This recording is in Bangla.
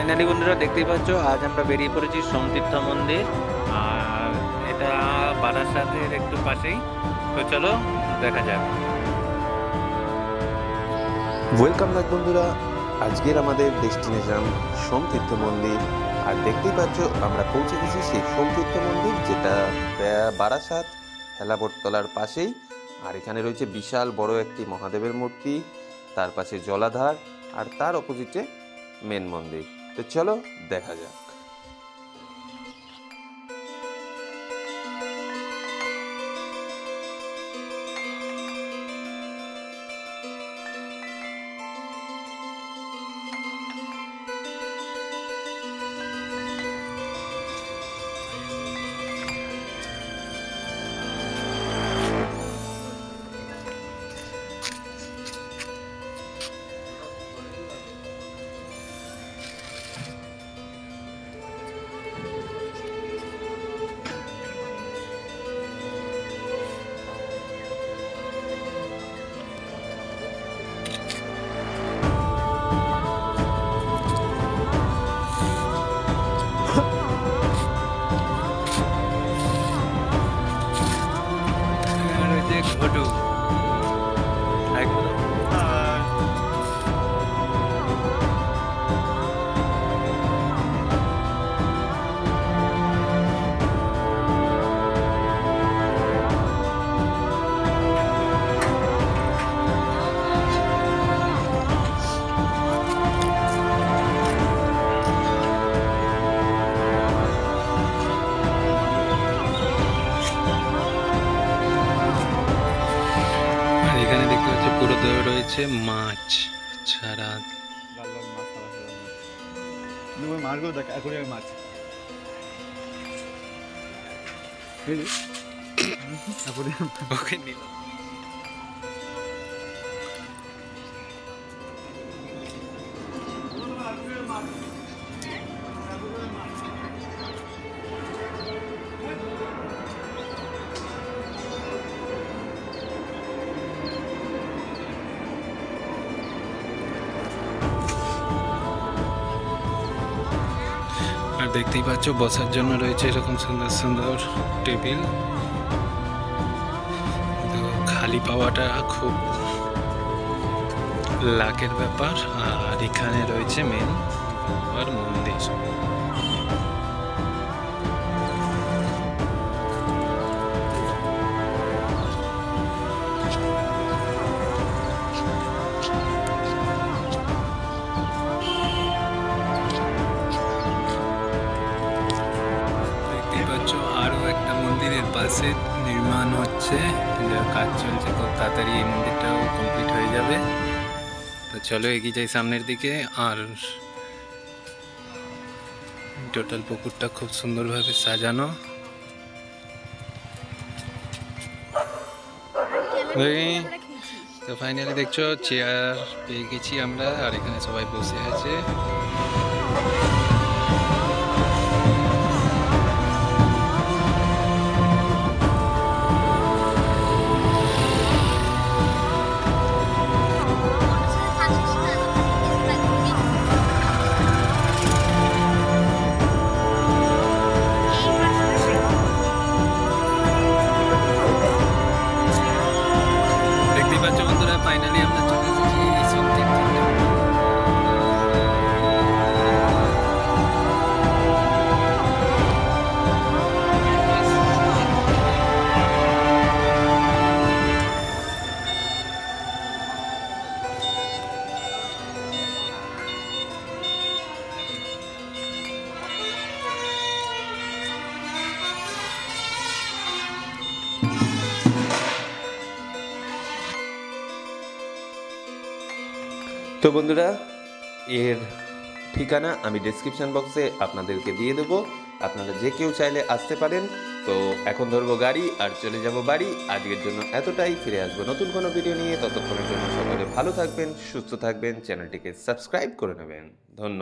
ফাইনালি বন্ধুরা দেখতেই পাচ্ছ, আজ আমরা বেরিয়ে পড়েছি সোমতীর্থ মন্দির। আর এটা বারাসাতের একটু পাশেই। তো চলো দেখা যাক। ওয়েলকাম ব্যাক বন্ধুরা, আজকের আমাদের ডেস্টিনেশন সোমতীর্থ মন্দির। আর দেখতেই পাচ্ছ আমরা পৌঁছে গেছি সেই সোমতীর্থ মন্দির, যেটা বারাসাত হেলাবরতলার পাশেই। আর এখানে রয়েছে বিশাল বড় একটি মহাদেবের মূর্তি, তার পাশে জলাধার, আর তার অপোজিটে মেন মন্দির। তো চলো দেখা যাক। এখানে রয়েছে ঘটু একদম। আর এখানে দেখতে পাচ্ছি পুরো রয়েছে মাছ ছাড়া। লাল লাল মাছ, সাদা সাদা মাছ। কিন্তু ওই মাছগুলো দেখ, অ্যাকোরিয়ামের মাছ। অ্যাকোরিয়াম। ওকে নিল। আর দেখতেই পাচ্ছ বসার জন্য রয়েছে এরকম সুন্দর সুন্দর টেবিল। তো খালি পাওয়াটা খুব লাকের ব্যাপার। আর এখানে রয়েছে মেন বাবার মন্দির। দেখতেই পাচ্ছ আরো একটা মন্দিরের পাশে নির্মাণ হচ্ছে, যার কাজ চলছে। খুব তাড়াতাড়ি এই মন্দিরটাও কমপ্লিট হয়ে যাবে। তো চলো এগিয়ে যাই সামনের দিকে। আর টোটাল পুকুরটা খুব সুন্দরভাবে সাজানো। তো ফাইনালি দেখছো চেয়ার পেয়ে গেছি আমরা, আর এখানে সবাই বসে আছে। দেখতেই পাচ্ছ বন্ধুরা, ফাইনালি আমরা চলে এসেছি এই সোমতীর্থ। তো বন্ধুরা, এর ঠিকানা আমি ডেসক্রিপশন বক্সে আপনাদেরকে দিয়ে দেবো। আপনারা যে কেউ চাইলে আসতে পারেন। তো এখন ধরবো গাড়ি আর চলে যাব বাড়ি। আজকের জন্য এতটাই, ফিরে আসবো নতুন কোনো ভিডিও নিয়ে। ততক্ষণের জন্য সকলে ভালো থাকবেন, সুস্থ থাকবেন, চ্যানেলটিকে সাবস্ক্রাইব করে নেবেন। ধন্যবাদ।